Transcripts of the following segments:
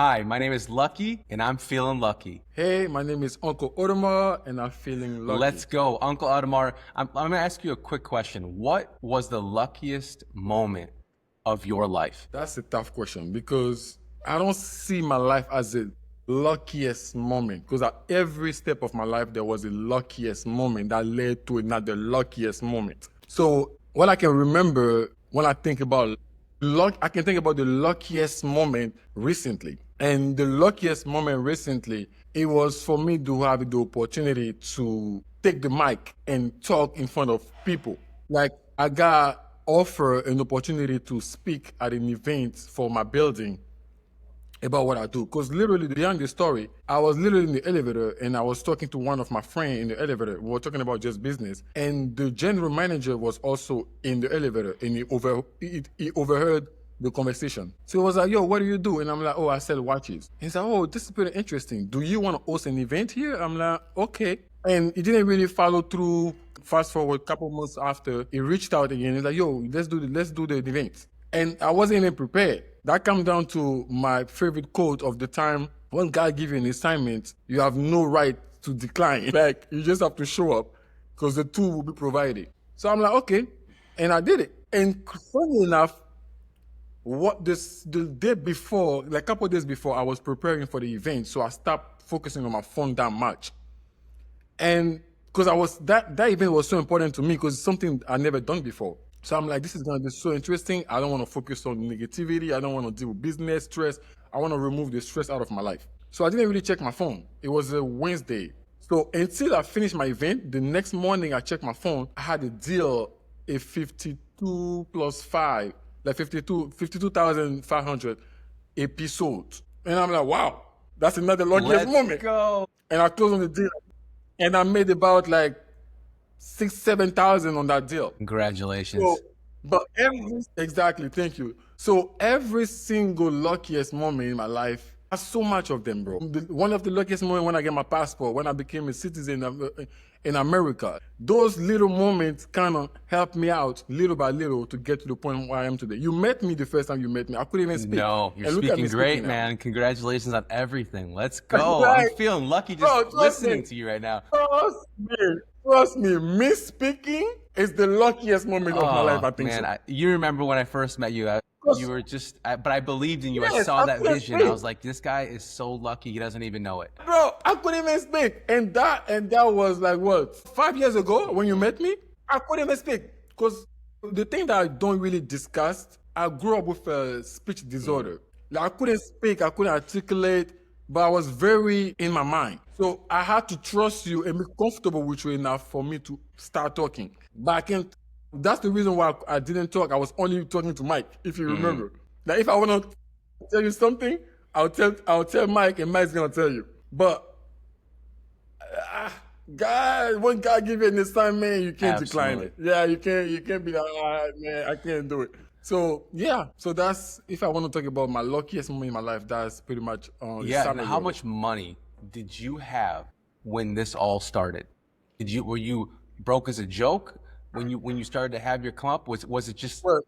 Hi, my name is Lucky, and I'm feeling lucky. Hey, my name is Uncle Audemars, and I'm feeling lucky. Let's go. Uncle Audemars, I'm going to ask you a quick question. What was the luckiest moment of your life? That's a tough question because I don't see my life as a luckiest moment because at every step of my life, there was a luckiest moment that led to another luckiest moment. So what I can remember when I think about luck, I can think about the luckiest moment recently. And the luckiest moment recently, it was for me to have the opportunity to take the mic and talk in front of people. Like I got offered an opportunity to speak at an event for my building about what I do. Because literally behind the story, I was literally in the elevator and I was talking to one of my friends in the elevator. We were talking about just business. And the general manager was also in the elevator and he overheard the conversation. So he was like, yo, what do you do? And I'm like, oh, I sell watches. He's like, oh, this is pretty interesting. Do you want to host an event here? I'm like, okay. And he didn't really follow through. Fast forward a couple months after, he reached out again. He's like, yo, let's do the event. And I wasn't even prepared. That comes down to my favorite quote of the time. When God gives you an assignment, you have no right to decline. Like, you just have to show up because the tool will be provided. So I'm like, okay. And I did it. And funny enough, the day before, like a couple of days before, I was preparing for the event. So I stopped focusing on my phone that much. And because that event was so important to me because it's something I never done before. So I'm like, this is gonna be so interesting. I don't want to focus on negativity. I don't want to deal with business stress. I want to remove the stress out of my life. So I didn't really check my phone. It was a Wednesday. So until I finished my event, the next morning I checked my phone. I had a deal, a 52 plus 5, like 52,500 episode. And I'm like, wow, that's another luckiest moment. Let's go. And I closed on the deal. And I made about like 6,000-7,000 on that deal. Congratulations. So, but exactly, thank you. So every single luckiest moment in my life, I have so much of them, bro. One of the luckiest moments when I get my passport, when I became a citizen in America. Those little moments kind of helped me out little by little to get to the point where I am today. You met me the first time you met me. I couldn't even speak. No, you're And look at speaking me great, speaking now. man. Congratulations on everything. Let's go. Right. I'm feeling lucky just Bro, trust listening me. to you right now. Trust me, speaking is the luckiest moment of my life, I think man, so. you remember when I first met you, you were just, but I believed in you. I Yes, saw I that couldn't vision. speak. I was like, this guy is so lucky. He doesn't even know it. Bro, I couldn't even speak. And that was like what? 5 years ago when you met me? I couldn't even speak. Because the thing that I don't really discuss, I grew up with a speech disorder. Like I couldn't speak, I couldn't articulate, but I was very in my mind. So I had to trust you and be comfortable with you enough for me to start talking. But I can't. That's the reason why I didn't talk. I was only talking to Mike, if you remember. Like if I want to tell you something, I'll tell Mike, and Mike's gonna tell you. But God, when God give you an assignment, you can't decline it. Yeah, you can't be like, man, I can't do it. So yeah, so that's if I want to talk about my luckiest moment in my life, that's pretty much Yeah, and how much money did you have when this all started? Were you broke as a joke when you started to have your come up? Was it just Well,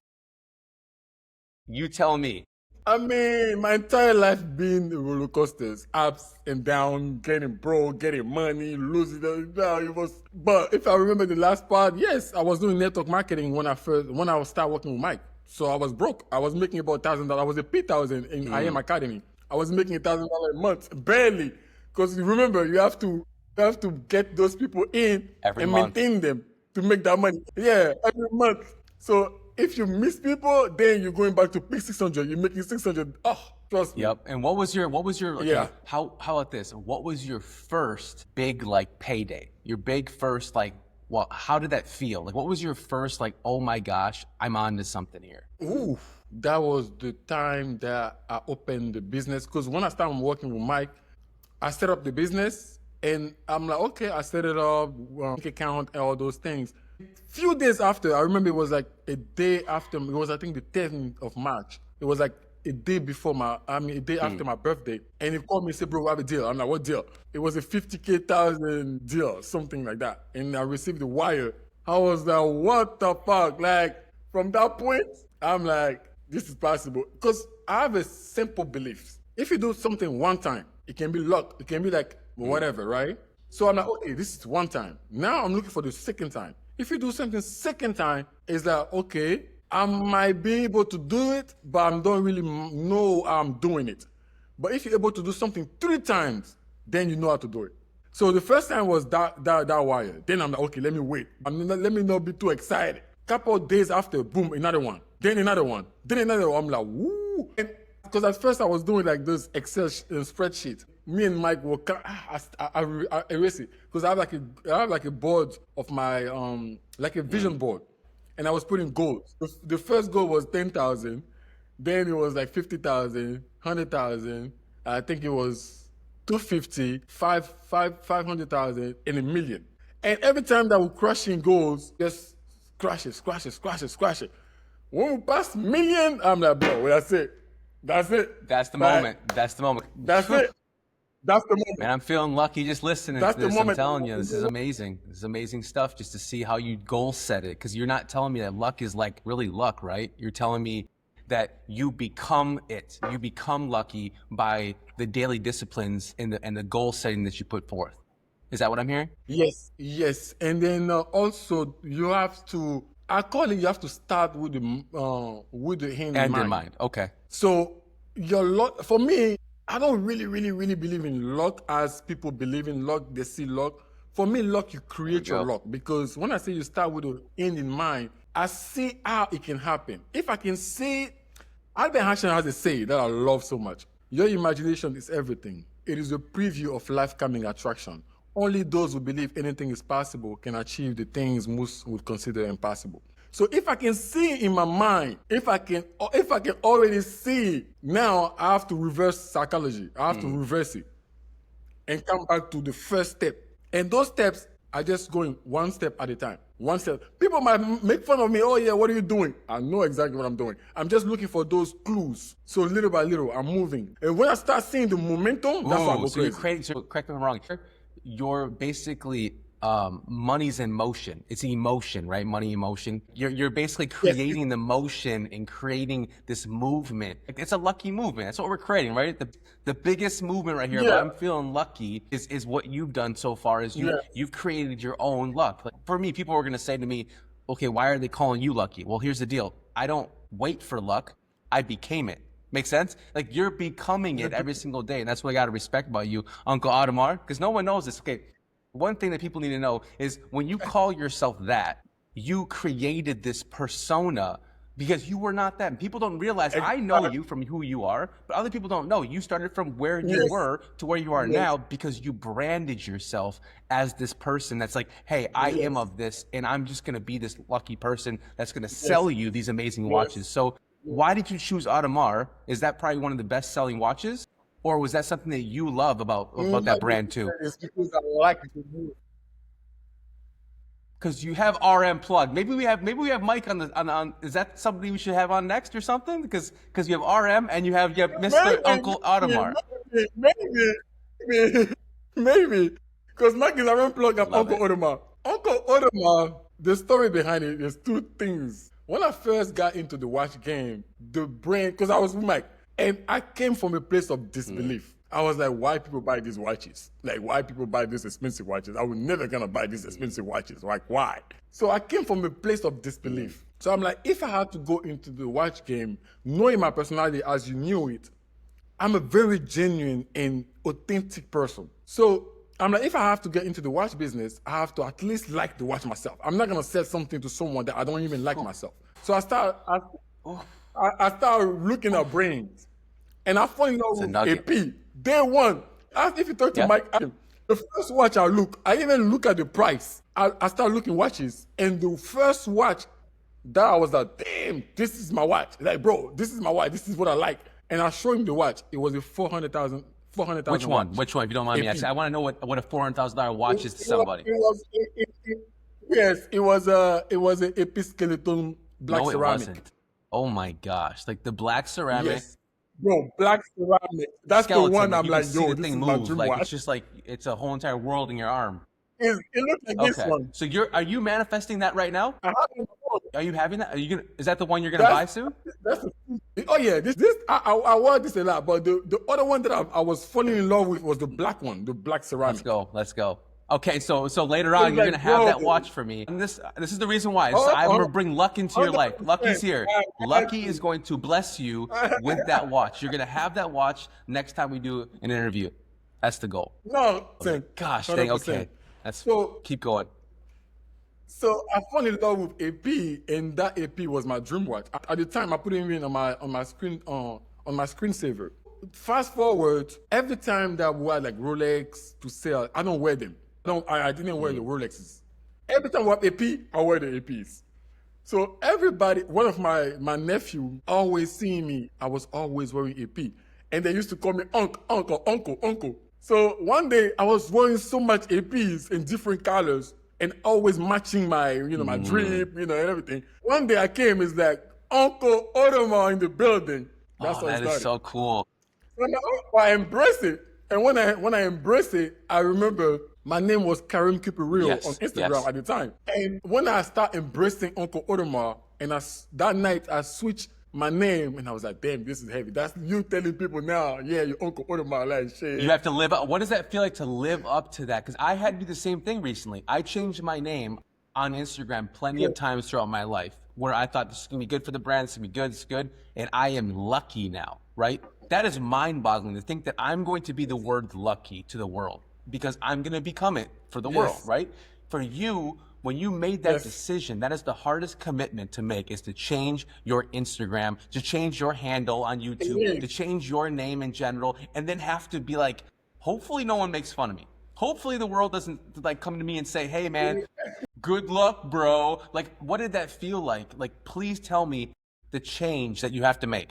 you tell me? I mean, my entire life been roller coasters, ups and downs, getting broke, getting money, losing it. It was. But if I remember the last part, yes, I was doing network marketing when I started working with Mike. So I was broke. I was making about $1,000. I was a P1,000 in IM Academy. I was making $1,000 a month, barely, because remember you have to get those people in Every and month. maintain them to make that money. Yeah, every month. So if you miss people, then you're going back to pick 600. You're making 600. Oh, trust me. Yep. And what was your okay, Yeah. how about this? What was your first big like payday? Your big first like how did that feel? Like what was your first like, oh my gosh, I'm on to something here? Ooh, that was the time that I opened the business. Because when I started working with Mike, I set up the business and I'm like, okay, I set it up, bank account, and all those things. Few days after, I remember it was like a day after, it was I think the 10th of March. It was like a day after my birthday. And he called me and said, bro, we have a deal. I'm like, what deal? It was a 50,000 deal, something like that. And I received the wire. I was like, what the fuck? Like, from that point, I'm like, this is possible. Because I have a simple belief. If you do something one time, it can be luck. It can be like whatever, right? So I'm like, okay, this is one time. Now I'm looking for the second time. If you do something second time, it's like, okay, I might be able to do it, but I don't really know I'm doing it. But if you're able to do something 3 times, then you know how to do it. So the first time was that wire. Then I'm like, okay, let me wait. Let me not be too excited. Couple of days after, boom, another one. Then another one. Then another one. I'm like, woo. Because at first I was doing like this Excel spreadsheet. Me and Mike will I erase it because I have like a board of my like a vision board, and I was putting goals. The first goal was 10,000, then it was like 50,000, 100,000. I think it was 250, 500,000, and a million. And every time that we crush in goals, just crashes. When we pass million, I'm like, bro, that's it. That's it. That's the moment. That's the moment. That's it. That's the moment. Man, I'm feeling lucky just listening That's to the this. moment. I'm telling you, this is amazing. This is amazing stuff just to see how you goal set it. Because you're not telling me that luck is like really luck, right? You're telling me that you become it. You become lucky by the daily disciplines and the goal setting that you put forth. Is that what I'm hearing? Yes. And then also you have to, I call it, you have to start with the hand in mind. Okay. So your luck, for me, I don't really believe in luck as people believe in luck. They see luck. For me, luck, you create your luck. Because when I say you start with the end in mind, I see how it can happen. If I can see, Albert Einstein has a say that I love so much. Your imagination is everything. It is a preview of life coming attraction. Only those who believe anything is possible can achieve the things most would consider impossible. So if I can see in my mind, if I can already see, now I have to reverse psychology. I have to reverse it and come back to the first step. And those steps are just going one step at a time. One step. People might make fun of me. Oh yeah, what are you doing? I know exactly what I'm doing. I'm just looking for those clues. So little by little, I'm moving. And when I start seeing the momentum, that's what I go crazy. You're creating, so correct me if I'm wrong. You're basically money's in motion. It's emotion, right? Money, emotion. You're basically creating the motion and creating this movement. It's a lucky movement. That's what we're creating, right? The biggest movement right here. But I'm feeling lucky is what you've done so far. Is you've created your own luck. Like for me, people are going to say to me, "Okay, why are they calling you lucky?" Well, here's the deal. I don't wait for luck. I became it. Make sense? Like you're becoming it every single day, and that's what I got to respect about you, Uncle Audemars, because no one knows this. Okay. One thing that people need to know is when you call yourself that, you created this persona because you were not that. And people don't realize, I know you from who you are, but other people don't know. You started from where you were to where you are now because you branded yourself as this person that's like, hey, I am of this, and I'm just going to be this lucky person that's going to sell you these amazing watches. So why did you choose Audemars? Is that probably one of the best-selling watches? Or was that something that you love about that brand too? It's because I like it. Because you have RM plug. Maybe we have Mike on. Is that somebody we should have on next or something? Because you have RM and you have Mr. Uncle Audemars. Maybe. Because Mike is RM plug and Uncle Audemars. Uncle Audemars, the story behind it is two things. When I first got into the watch game, the brand, because I was with Mike, and I came from a place of disbelief. I was like, why people buy these watches? Like, why people buy these expensive watches? I was never gonna buy these expensive watches. Like, why? So I came from a place of disbelief. So I'm like, if I had to go into the watch game, knowing my personality as you knew it, I'm a very genuine and authentic person. So I'm like, if I have to get into the watch business, I have to at least like the watch myself. I'm not gonna sell something to someone that I don't even like myself. So I start looking at brands. And I fall in love with AP. Day one, if you talk to Mike, the first watch I even look at the price. I start looking watches, and the first watch that I was like, damn, this is my watch. Like, bro, this is my watch. This is what I like. And I show him the watch. It was a $400,000. Which one? Watch. Which one? If you don't mind me asking, I want to know what a $400,000 watch is to somebody. It was an AP skeleton black ceramic. It wasn't. Oh my gosh! Like the black ceramic. Yes. Bro, black ceramic. That's skeleton, the one I'm like, yo, this is my dream watch. It's just like it's a whole entire world in your arm. It looks like this one. So are you manifesting that right now? Are you having that? Is that the one you're gonna buy soon? That's a Oh yeah, I wore this a lot, but the other one that I was falling in love with was the black one, the black Let's ceramic. go. Let's go. Okay, so later I was on you're like, gonna have bro, that watch for me. And this is the reason why. oh, I'm gonna oh, bring luck into your life. 100%. Lucky's here. I had Lucky is to. going to bless you with that watch. You're gonna have that watch next time we do an interview. That's the goal. No, Gosh, dang. 100%. Okay, let's So keep going. So I fell in love with AP, and that AP was my dream watch. At the time, I put it in on my screen on my screensaver. Fast forward, every time that we had like Rolex to sell, I don't wear them. I didn't wear the Rolexes. Every time we have AP, I wear the APs. So everybody, one of my nephew always seeing me, I was always wearing AP. And they used to call me uncle. So one day I was wearing so much APs in different colors and always matching my, my drip, and everything. One day I came, it's like Uncle Audemars in the building. That's Oh, how it that is started. so cool. When I embrace it, and when I embrace it, I remember my name was Karim Kipirio on Yes, Instagram yes. at the time. And when I start embracing Uncle Audemars, and that night I switched my name, and I was like, damn, this is heavy. That's you telling people now, yeah, you're Uncle Audemars, like shit. You have to live up. What does that feel like to live up to that? Because I had to do the same thing recently. I changed my name on Instagram plenty of times throughout my life where I thought this is going to be good for the brand, this is going to be good, it's good. And I am lucky now, right? That is mind boggling to think that I'm going to be the word lucky to the world because I'm going to become it for the world, right? For you, when you made that decision, that is the hardest commitment to make is to change your Instagram, to change your handle on YouTube, to change your name in general, and then have to be like, hopefully no one makes fun of me. Hopefully the world doesn't like come to me and say, hey man, good luck, bro. Like, what did that feel like? Like, please tell me the change that you have to make.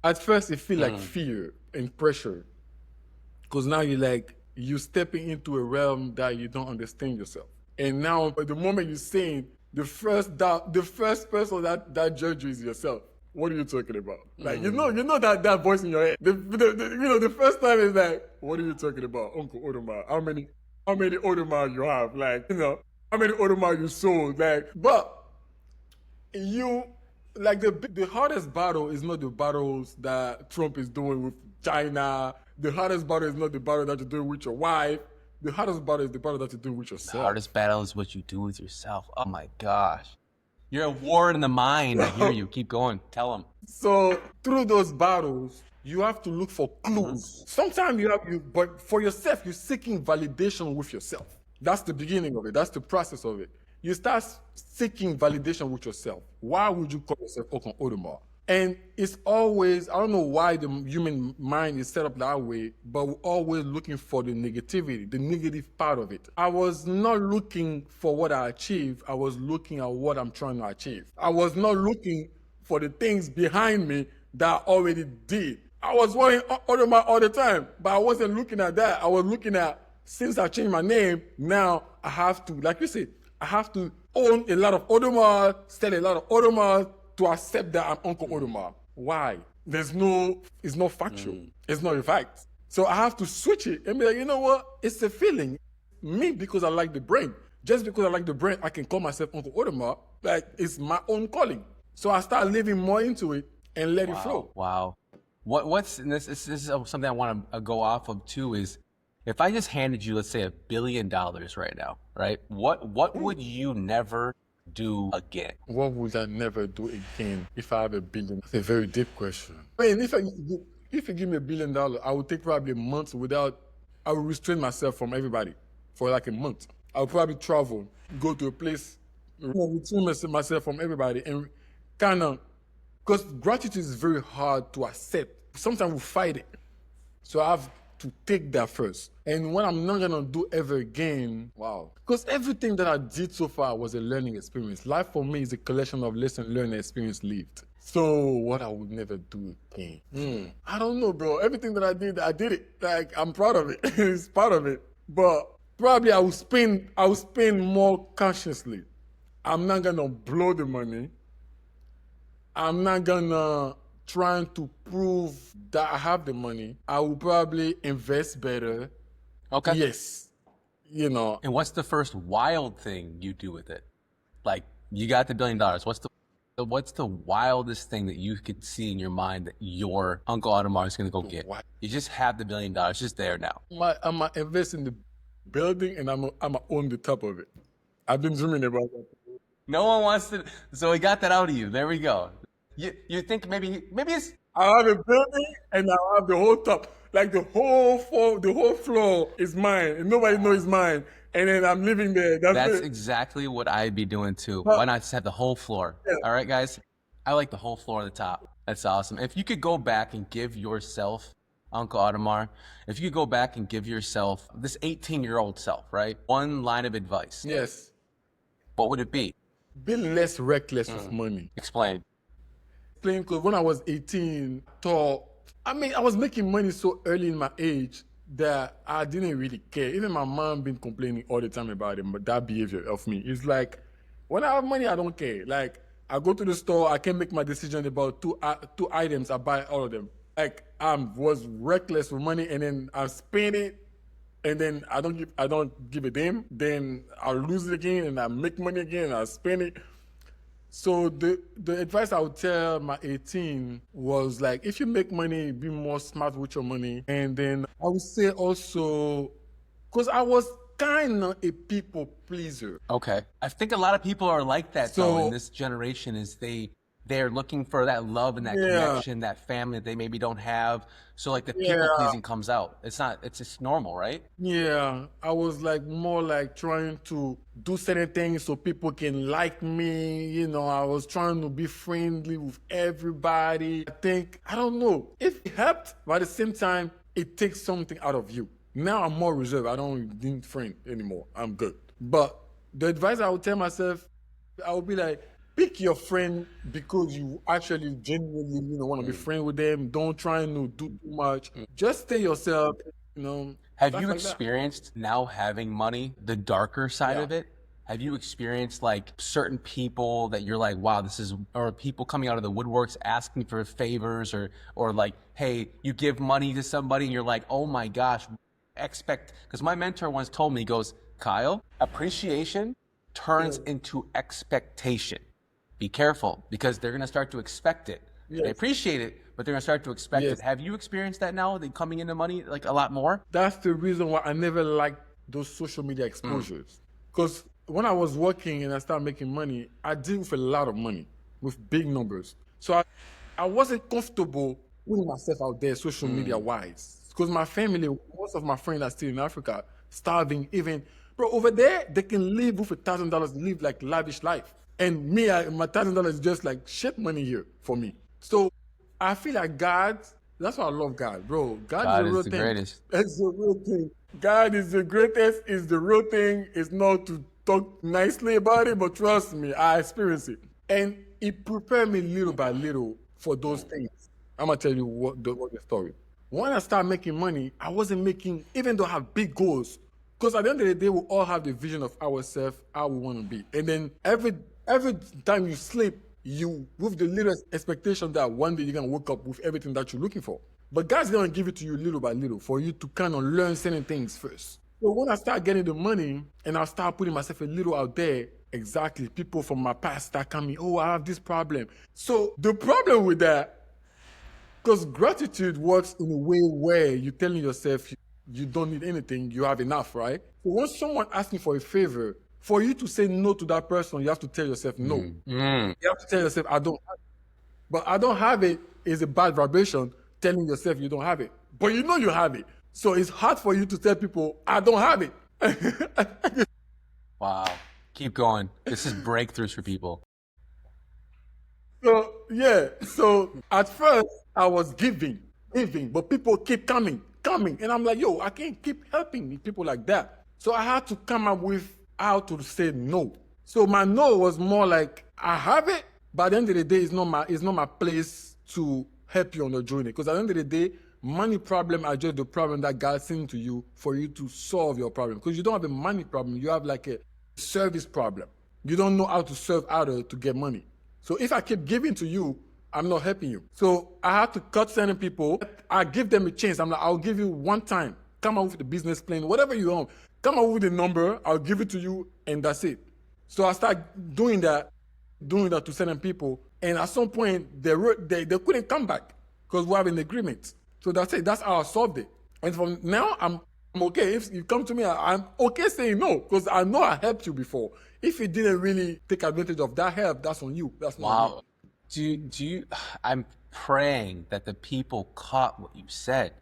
At first, it feel like fear and pressure, because now you stepping into a realm that you don't understand yourself. And now, but the moment you're saying the first person that judge you is yourself. What are you talking about? Like you know that voice in your head. The first time is like, what are you talking about, Uncle Audemars? How many Audemars you have? Like how many Audemars you sold? Like, but you like the hardest battle is not the battles that Trump is doing with China. The hardest battle is not the battle that you're doing with your wife. The hardest battle is the battle that you're doing with yourself. The hardest battle is what you do with yourself. Oh my gosh. You're a war in the mind. I hear you. Keep going. Tell them. So through those battles, you have to look for clues. Sometimes but for yourself, you're seeking validation with yourself. That's the beginning of it. That's the process of it. You start seeking validation with yourself. Why would you call yourself Okon Audemars? And it's always, I don't know why the human mind is set up that way, but we're always looking for the negativity, the negative part of it. I was not looking for what I achieved. I was looking at what I'm trying to achieve. I was not looking for the things behind me that I already did. I was wearing Audemars all the time, but I wasn't looking at that. I was looking at, since I changed my name, now I have to, like you said, I have to own a lot of Audemars, sell a lot of Audemars to accept that I'm Uncle Audemars. Why? It's not factual. It's not a fact. So I have to switch it and be like, you know what? It's a feeling. Me, because I like the brand. Just because I like the brand, I can call myself Uncle Audemars. Like, it's my own calling. So I start living more into it and let it flow. Wow. And this is something I want to go off of too is if I just handed you, let's say $1 billion right now, right? What would you never do again? What would I never do again if I have $1 billion? That's a very deep question. I mean, if you give me $1 billion, I would take probably months I would restrain myself from everybody for like a month. I would probably travel, go to a place, restrain myself from everybody and kind of, because gratitude is very hard to accept. Sometimes we fight it. So I have to take that first. And what I'm not gonna do ever again, wow. Because everything that I did so far was a learning experience. Life for me is a collection of lessons learned and experience lived. So what I would never do again. I don't know, bro. Everything that I did it. Like, I'm proud of it. It's part of it. But probably I would spend more consciously. I'm not gonna blow the money. I'm not gonna trying to prove that I have the money. I will probably invest better. Okay. Yes. And what's the first wild thing you do with it? Like, you got the $1 billion. What's the What's the wildest thing that you could see in your mind that your Uncle Audemars is going to go get? What? You just have the $1 million just there now. I'm gonna invest in the building and I'm gonna own the top of it. I've been dreaming about that. No one wants to. So we got that out of you. There we go. You think maybe it's I'll have a building and I'll have the whole top. Like the whole floor is mine and nobody knows it's mine. And then I'm living there. that's it. exactly what I'd be doing too. But- Why not just have the whole floor? Yeah. All right, guys. I like the whole floor at the top. That's awesome. If you could go back and give yourself, Uncle Audemars, if you could go back and give yourself this 18-year-old self, right? One line of advice. Yes. What would it be? Be less reckless with money. Explain. Because when I was 18, I was making money so early in my age that I didn't really care. Even my mom been complaining all the time about it, but that behavior of me. It's like, when I have money, I don't care. Like, I go to the store, I can make my decision about two items, I buy all of them. Like, I was reckless with money, and then I spend it, and then I don't give a damn. Then I lose it again, and I make money again, and I spend it. So the advice I would tell my 18 was like, if you make money, be more smart with your money. And then I would say also, because I was kind of a people pleaser. Okay. I think a lot of people are like that though So- in this generation is they're looking for that love and that connection, that family that they maybe don't have. So like the people pleasing comes out. It's just normal, right? Yeah, I was like more like trying to do certain things so people can like me. You know, I was trying to be friendly with everybody. I don't know, it helped, but at the same time, it takes something out of you. Now I'm more reserved. I don't need friend anymore. I'm good. But the advice I would tell myself, I would be like, pick your friend because you actually genuinely, want to be friends with them. Don't try to do too much. Just stay yourself, Have stuff you like that. experienced now having money, the darker side of it? Have you experienced like certain people that you're like, wow, or people coming out of the woodworks asking for favors or like, hey, you give money to somebody and you're like, oh my gosh, because my mentor once told me, he goes, Kyle, appreciation turns into expectation. Be careful because they're going to start to expect it. They Yes. appreciate it, but they're going to start to expect Yes. it. Have you experienced that now, coming into money like a lot more? That's the reason why I never liked those social media exposures. Because when I was working and I started making money, I deal with a lot of money, with big numbers. So I wasn't comfortable putting myself out there social media wise. Because my family, most of my friends are still in Africa, starving even. Bro, over there, they can live with $1,000, live like lavish life. And me, my $1,000 is just like shit money here for me. So I feel like God, that's why I love God, bro. God is the real the thing. greatest. It's the real thing. God is the greatest, is the real thing. It's not to talk nicely about it, but trust me, I experience it. And it prepared me little by little for those things. I'm gonna tell you what the story. When I started making money, I wasn't making, even though I have big goals, because at the end of the day, we all have the vision of ourselves, how we want to be. And then every time you sleep, you with the little expectation that one day you're gonna wake up with everything that you're looking for. But God's gonna give it to you little by little for you to kind of learn certain things first. So when I start getting the money and I start putting myself a little out there, exactly, people from my past start coming, oh, I have this problem. So the problem with that, because gratitude works in a way where you're telling yourself you don't need anything, you have enough, right? So when someone asks you for a favor, for you to say no to that person, you have to tell yourself no. You have to tell yourself, I don't have it. But I don't have it is a bad vibration telling yourself you don't have it. But you know you have it. So it's hard for you to tell people, I don't have it. Wow. Keep going. This is breakthroughs for people. So, yeah. So at first, I was giving, but people keep coming. And I'm like, yo, I can't keep helping people like that. So I had to come up with how to say no. So my no was more like, I have it, but at the end of the day, it's not my place to help you on the journey. Because at the end of the day, money problem are just the problem that God sent to you for you to solve your problem. Because you don't have a money problem, you have like a service problem. You don't know how to serve others to get money. So if I keep giving to you, I'm not helping you. So I had to cut certain people. I give them a chance. I'm like, I'll give you one time. Come up with the business plan, whatever you want. Come up with a number, I'll give it to you, and that's it. So I start doing that to certain people. And at some point, they couldn't come back because we have an agreement. So that's it. That's how I solved it. And from now, I'm okay. If you come to me, I'm okay saying no because I know I helped you before. If you didn't really take advantage of that help, that's on you. That's not on me. Wow. Do you, I'm praying that the people caught what you said.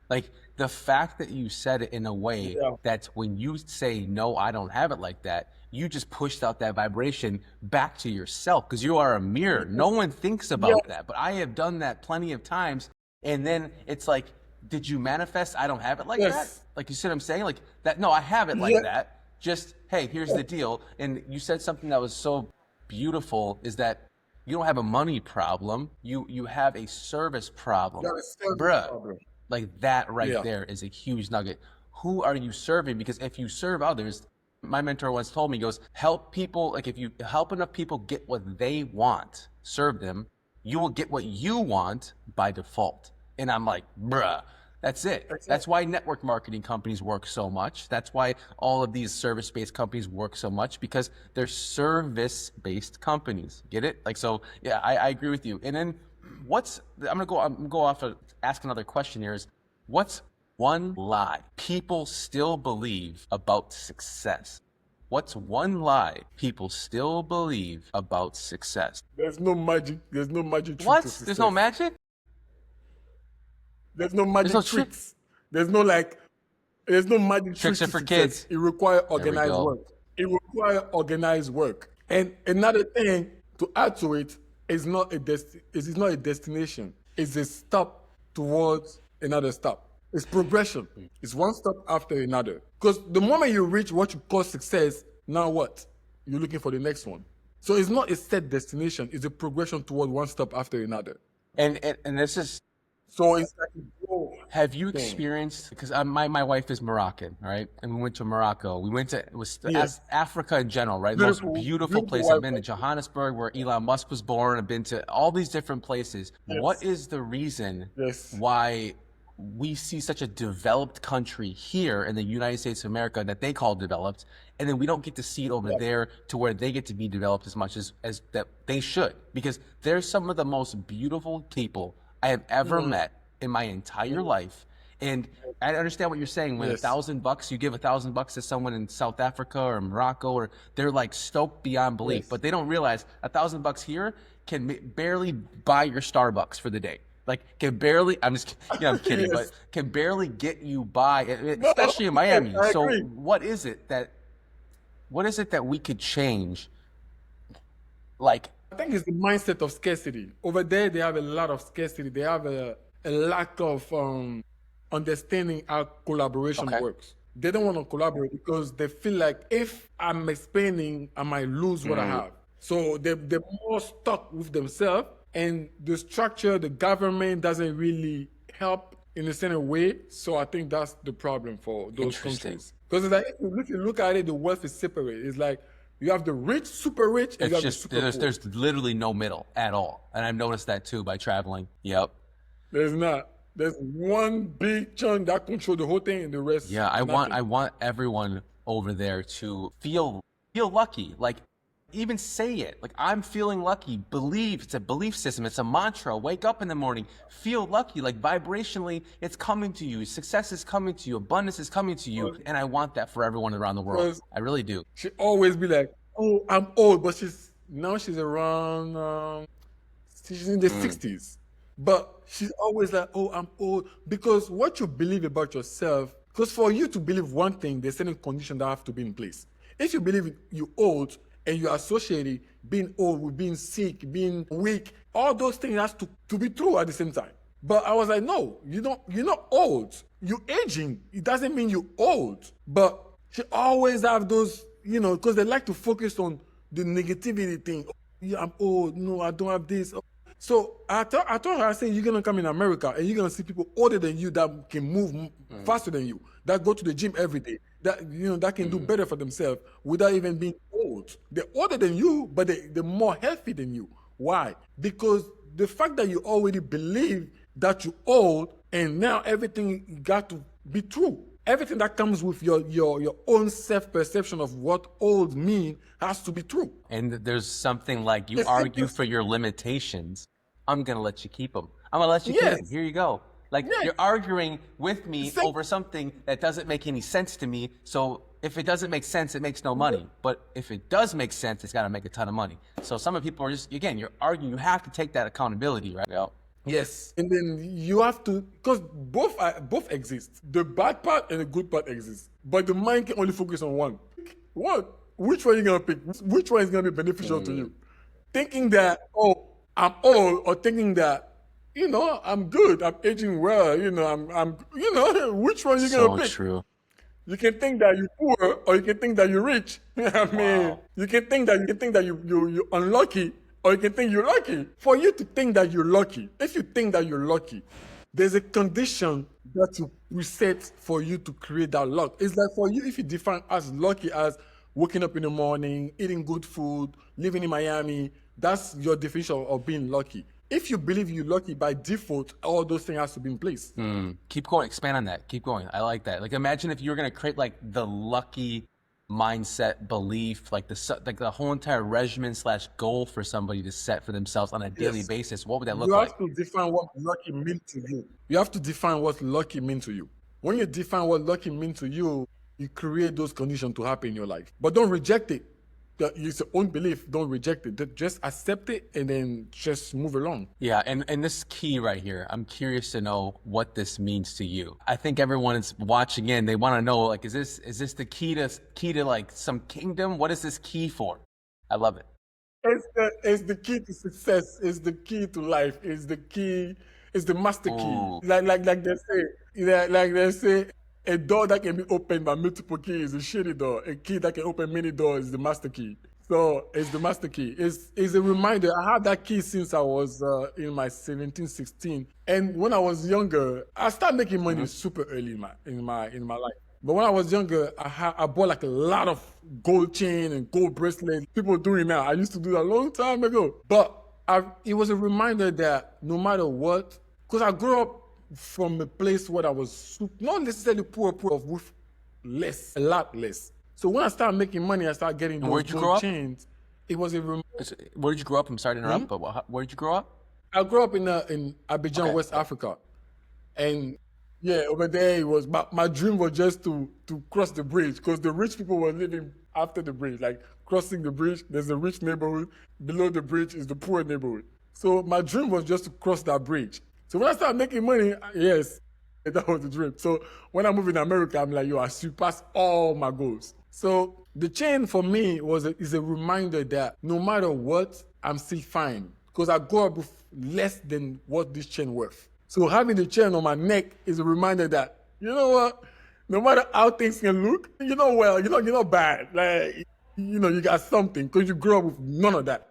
Like the fact that you said it in a way that when you say, no, I don't have it like that, you just pushed out that vibration back to yourself because you are a mirror. No one thinks about that, but I have done that plenty of times. And then it's like, did you manifest? I don't have it like that. Like you see what I'm saying? Like that. No, I have it like that. Just, hey, here's the deal. And you said something that was so beautiful is that you don't have a money problem. You have a service problem. Bruh. Like that right there is a huge nugget. Who are you serving? Because if you serve others, my mentor once told me, he goes, help people. Like if you help enough people get what they want, serve them, you will get what you want by default. And I'm like, bruh, that's it. That's why network marketing companies work so much. That's why all of these service-based companies work so much because they're service-based companies. Get it? Like, so yeah, I agree with you. And then I'm gonna go off and ask another question here is what's one lie people still believe about success? What's one lie people still believe about success? There's no magic. There's no magic. What? There's no magic? There's no magic tricks. There's no there's no magic tricks. Are for kids. It requires organized work. It requires organized work. And another thing to add to it is not a destination. It's a stop towards another stop. It's progression. It's one step after another. Because the moment you reach what you call success, now what? You're looking for the next one. So it's not a set destination. It's a progression toward one step after another. And this is. So it's like, have you experienced, because my wife is Moroccan, right? And we went to Morocco. We went to, Africa in general, right? Beautiful, most beautiful place. I've been to Johannesburg where Elon Musk was born. I've been to all these different places. What is the reason why we see such a developed country here in the United States of America that they call developed, and then we don't get to see it over there to where they get to be developed as much as that they should? Because they're some of the most beautiful people I have ever met in my entire life. And I understand what you're saying. When $1,000, you give $1,000 to someone in South Africa or Morocco, or they're like stoked beyond belief, but they don't realize $1,000 here can barely buy your Starbucks for the day. Like can barely, I'm kidding, but can barely get you by, especially in Miami. So what is it that we could change? Like, I think it's the mindset of scarcity. Over there, they have a lot of scarcity. They have a lack of understanding how collaboration works. They don't want to collaborate because they feel like if I'm expanding, I might lose what I have. So they're more stuck with themselves, and the structure, the government doesn't really help in a certain way. So I think that's the problem for those countries. Because it's like, if you look at it, the wealth is separate. It's like, you have the rich, super rich, and it's just there's literally no middle at all, and I've noticed that too by traveling. Yep. There's not. There's one big chunk that controls the whole thing, and the rest. Yeah, I want everyone over there to feel lucky. Like, even say it. Like, I'm feeling lucky. Believe. It's a belief system. It's a mantra. Wake up in the morning. Feel lucky. Like, vibrationally, it's coming to you. Success is coming to you. Abundance is coming to you. And I want that for everyone around the world. I really do. She always be like, oh, I'm old. But she's around, she's in the 60s. But she's always like, oh, I'm old. Because what you believe about yourself, because for you to believe one thing, there's certain conditions that have to be in place. If you believe you're old, and you associate being old with being sick, being weak, all those things has to be true at the same time. But I was like, no, you're not old. You're aging. It doesn't mean you're old. But she always have those, because they like to focus on the negativity thing. Oh, yeah, I'm old. No, I don't have this. So I told her, I said, you're going to come in America and you're going to see people older than you that can move faster than you, that go to the gym every day, that can do better for themselves without even being old. They're older than you, but they're more healthy than you. Why? Because the fact that you already believe that you're old and now everything got to be true. everything that comes with your own self-perception of what old mean has to be true. And there's something like you argue for your limitations. I'm going to let you keep them. I'm going to let you keep them. Yes. Here you go. Like Yes. you're arguing with me Same. over something that doesn't make any sense to me. So if it doesn't make sense, it makes no money. But if it does make sense, it's got to make a ton of money. So some of people are just, again, you're arguing. You have to take that accountability, right? Yeah. Yes, and then you have to, because both exist. The bad part and the good part exist, but the mind can only focus on one. What? Which one are you gonna pick? Which one is gonna be beneficial to you? Thinking that, oh, I'm old, or thinking that, I'm good, I'm aging well, which one are you So gonna pick? true. You can think that you're poor, or you can think that you're rich. I mean, you can think that you're unlucky, or you can think you're lucky. For you to think that you're lucky, if you think that you're lucky, there's a condition that you reset for you to create that luck. It's like for you, if you define as lucky as waking up in the morning, eating good food, living in Miami, that's your definition of being lucky. If you believe you're lucky by default, all those things has to be in place. Keep going. Expand on that. Keep going. I like that. Like imagine if you were going to create like the lucky mindset belief, like the whole entire regimen / goal for somebody to set for themselves on a daily basis. What would that look You like? have to define what lucky means to you. You have to define what lucky means to you. When you define what lucky means to you, you create those conditions to happen in your life. But don't reject it. It's your own belief. Don't reject it. Just accept it and then just move along. Yeah, and this key right here, I'm curious to know what this means to you. I think everyone is watching in. They want to know, like, is this the key to like some kingdom? What is this key for? I love it. It's the key to success. It's the key to life. It's the key. It's the master key. Ooh. Like they say, a door that can be opened by multiple keys is a shitty door. A key that can open many doors is the master key. So it's the master key. It's a reminder. I had that key since I was in my 17, 16. And when I was younger, I started making money super early in my life. But when I was younger, I bought like a lot of gold chain and gold bracelets. People doing now. I used to do that a long time ago. But it was a reminder that no matter what, because I grew up from a place where I was not necessarily poor, with less, a lot less. So when I started making money, I started getting those gold chains. It was a Where did you grow up? I'm sorry to interrupt, but where did you grow up? I grew up in Abidjan, West Africa, and yeah, over there it was. My dream was just to cross the bridge because the rich people were living after the bridge, like crossing the bridge. There's a rich neighborhood. Below the bridge is the poor neighborhood. So my dream was just to cross that bridge. So when I started making money, yes, that was the dream. So when I moved in America, I'm like, yo, I surpassed all my goals. So the chain for me is a reminder that no matter what, I'm still fine because I grew up with less than what this chain worth. So having the chain on my neck is a reminder that, you know what, no matter how things can look, you're not bad. Like, you got something because you grew up with none of that.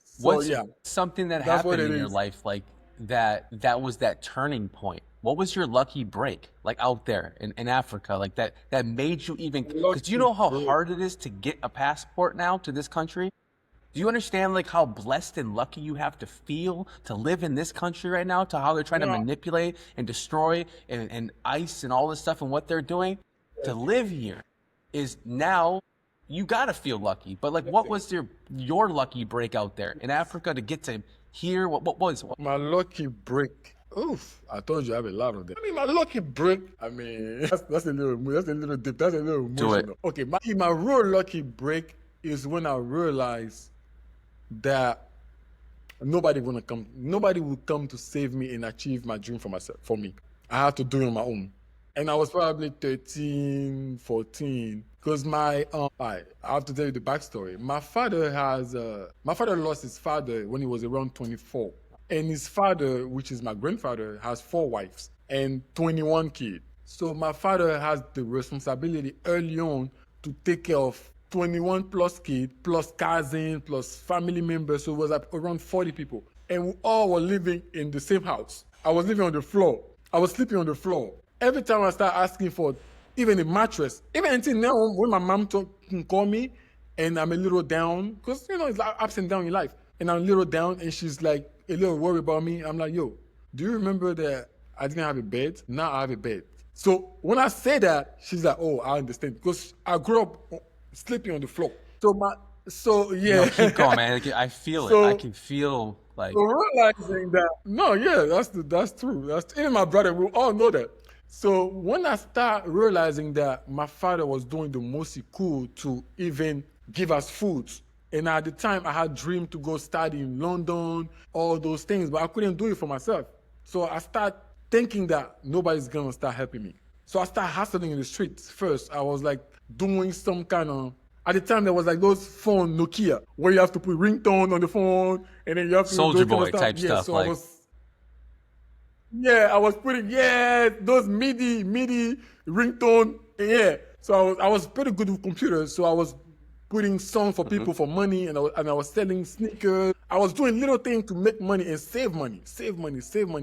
So, What's something that happened in your life like that was that turning point? What was your lucky break like out there in Africa like that made you even, because do you know how hard it is to get a passport now to this country? Do you understand like how blessed and lucky you have to feel to live in this country right now, to how they're trying to manipulate and destroy and ICE and all this stuff and what they're doing? To live here is now, you gotta feel lucky. But like, what was your lucky break out there in Africa to get to here? What was my lucky break? Oof! I told you I have a lot of them. I mean, my lucky break. I mean, that's a little deep. That's a little emotional. Okay, my real lucky break is when I realized that nobody will come to save me and achieve my dream for me. I had to do it on my own. And I was probably 13, 14. Because I have to tell you the backstory. My father lost his father when he was around 24. And his father, which is my grandfather, has 4 wives and 21 kids. So my father has the responsibility early on to take care of 21 plus kids, plus cousins, plus family members. So it was around 40 people. And we all were living in the same house. I was living on the floor. I was sleeping on the floor. Every time I start asking for even a mattress, even until now when my mom can call me and I'm a little down, because it's like ups and downs in life. And I'm a little down and she's like a little worried about me. I'm like, yo, do you remember that I didn't have a bed? Now I have a bed. So when I say that, she's like, "Oh, I understand," because I grew up sleeping on the floor. So No, yeah. keep going, man. Like, I feel it. I so can feel like so realizing that, no, yeah, that's true. Even my brother, we all know that. So when I start realizing that my father was doing the most he could to even give us food, and at the time I had dreamed to go study in London, all those things, but I couldn't do it for myself. So I start thinking that nobody's gonna start helping me. So I started hustling in the streets first. I was like doing some kind of, at the time there was like those phone Nokia where you have to put ringtone on the phone and then you have to do Soldier those kind of Boy stuff. type Yeah, stuff. so I Like, was, yeah, I was putting, yeah, those MIDI ringtone. Yeah. So I was pretty good with computers. So I was putting songs for mhm. people for money, and I was selling sneakers. I was doing little things to make money and save money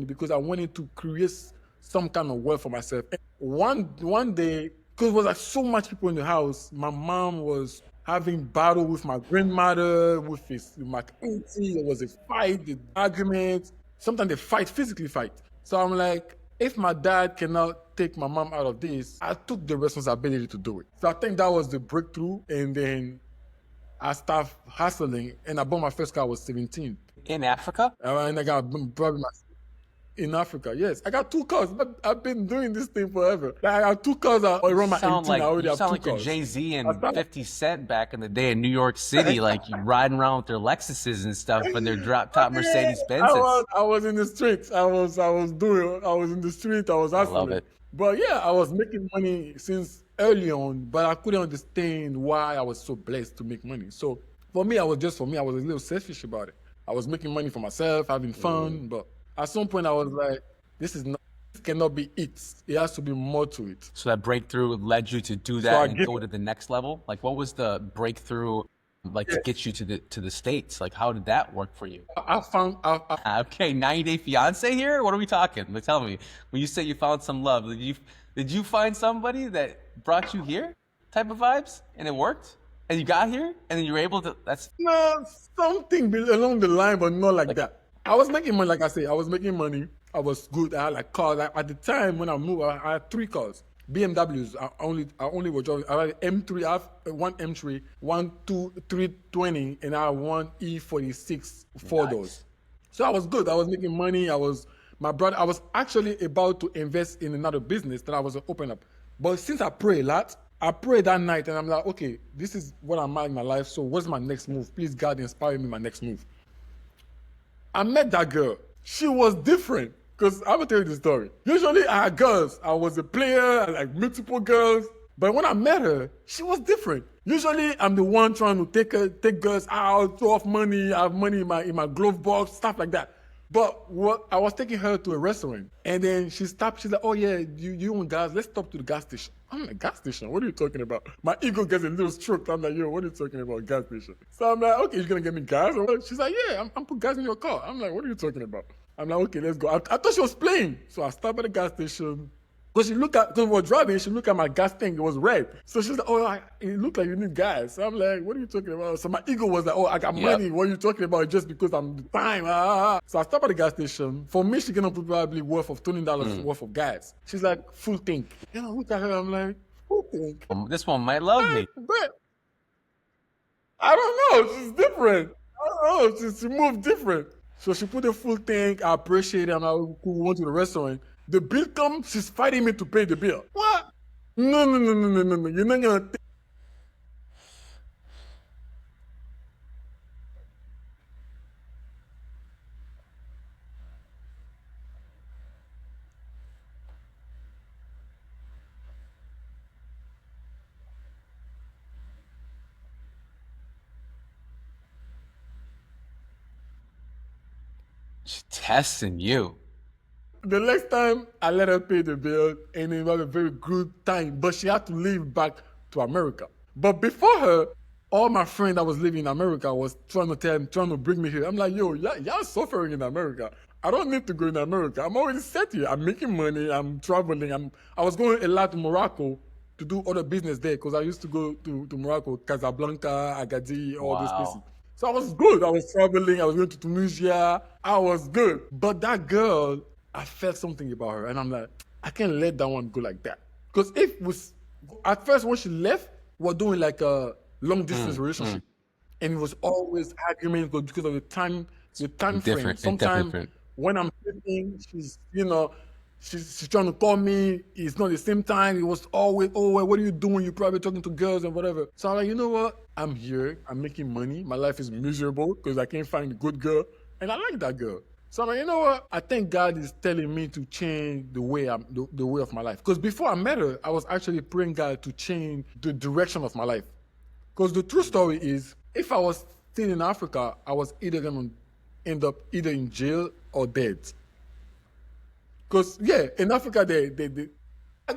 because I wanted to create some kind of wealth for myself. And one day, because there was like so much people in the house, my mom was having battle with my grandmother, with my auntie. There was a fight, the argument. Sometimes they fight, physically fight. So I'm like, if my dad cannot take my mom out of this, I took the responsibility to do it. So I think that was the breakthrough. And then I started hustling, and I bought my first car. I was 17. In Africa? And I got probably in Africa. Yes, I got two cars. I've been doing this thing forever. Like, I got two cars around my 18. I already You have sound two like you're cars. Jay-Z I and started, 50 Cent back in the day in New York City, like you riding around with their Lexuses and stuff and their drop top yeah, Mercedes Benzes. I was in the streets. I was in the street. I was I love hustling. it. But yeah, I was making money since early on, but I couldn't understand why I was so blessed to make money. So for me, I was just for me. I was a little selfish about it. I was making money for myself, having Mm. fun, but at some point I was like, this cannot be it. It has to be more to it. So that breakthrough led you to do So that I and gave go to the next level? Like what was the breakthrough like to it. get you to the States? Like how did that work for you? I found I Okay, 90 Day Fiance here? What are we talking? Like, tell me. When you say you found some love, did you find somebody that brought you here? Type of vibes? And it worked? And you got here? And then you were able to that's no, something along the line, but not like like that. I was making money, like I say, I was making money. I was good. I had like cars. Like, at the time when I moved, I had three cars. BMWs. I only was driving. I had M3. I have one M3, one 320, and I had one E46 four doors. nice. So I was good. I was making money. My brother. I was actually about to invest in another business that I was open up. But since I pray a lot, I prayed that night, and I'm like, okay, this is what I'm at in my life. So what's my next move? Please, God, inspire me. My next move. I met that girl. She was different. Because I'm gonna tell you the story. Usually I had girls. I was a player, I like multiple girls. But when I met her, she was different. Usually I'm the one trying to take girls out, throw off money, I have money in my glove box, stuff like that. But what I was taking her to a restaurant, and then she stopped. She's like, "Oh yeah, you want gas? Let's stop to the gas station." I'm like, "Gas station? What are you talking about?" My ego gets a little stroked. I'm like, "Yo, what are you talking about, gas station?" So I'm like, "Okay, you're gonna get me gas?" She's like, "Yeah, I'm put gas in your car." I'm like, "What are you talking about?" I'm like, "Okay, let's go." I thought she was playing, so I stopped at the gas station. Because because we were driving, she looked at my gas tank, it was red. So she's like, "Oh, it looked like you need gas." So I'm like, "What are you talking about?" So my ego was like, "Oh, I got Yep. money. What are you talking about? Just because I'm the time." So I stopped at the gas station. For me, she gonna put probably worth of $20 Mm. worth of gas. She's like, "Full tank." You know, look at her, I'm like, "Full tank?" This one might love me. But I don't know. She's different. I don't know. She moved different. So she put a full tank. I appreciate it. I'm like, cool, we went to the restaurant. The bill comes. She's fighting me to pay the bill. What? No, no, no, no, no, no, no. You're not gonna. She's testing you. The next time I let her pay the bill, and it was a very good time. But she had to leave back to America. But before her, all my friends that was living in America was trying to bring me here. I'm like, "Yo, y'all suffering in America. I don't need to go in America. I'm already set here. I'm making money. I'm traveling. I was going a lot to Morocco to do other business there because I used to go to Morocco, Casablanca, Agadir, all those places. Wow. So I was good. I was traveling. I was going to Tunisia. I was good. But that girl, I felt something about her, and I'm like, I can't let that one go like that. Because if was at first when she left, we are doing like a long distance relationship, and it was always argument because of the time frame. Different. It's definitely Sometimes different. when I'm sleeping, she's trying to call me. It's not the same time. It was always, oh, well, what are you doing? You're probably talking to girls and whatever. So I'm like, you know what? I'm here. I'm making money. My life is miserable because I can't find a good girl, and I like that girl. So I'm like, you know what? I think God is telling me to change the way the way of my life. Because before I met her, I was actually praying God to change the direction of my life. Because the true story is, if I was still in Africa, I was either gonna end up either in jail or dead. Because in Africa, I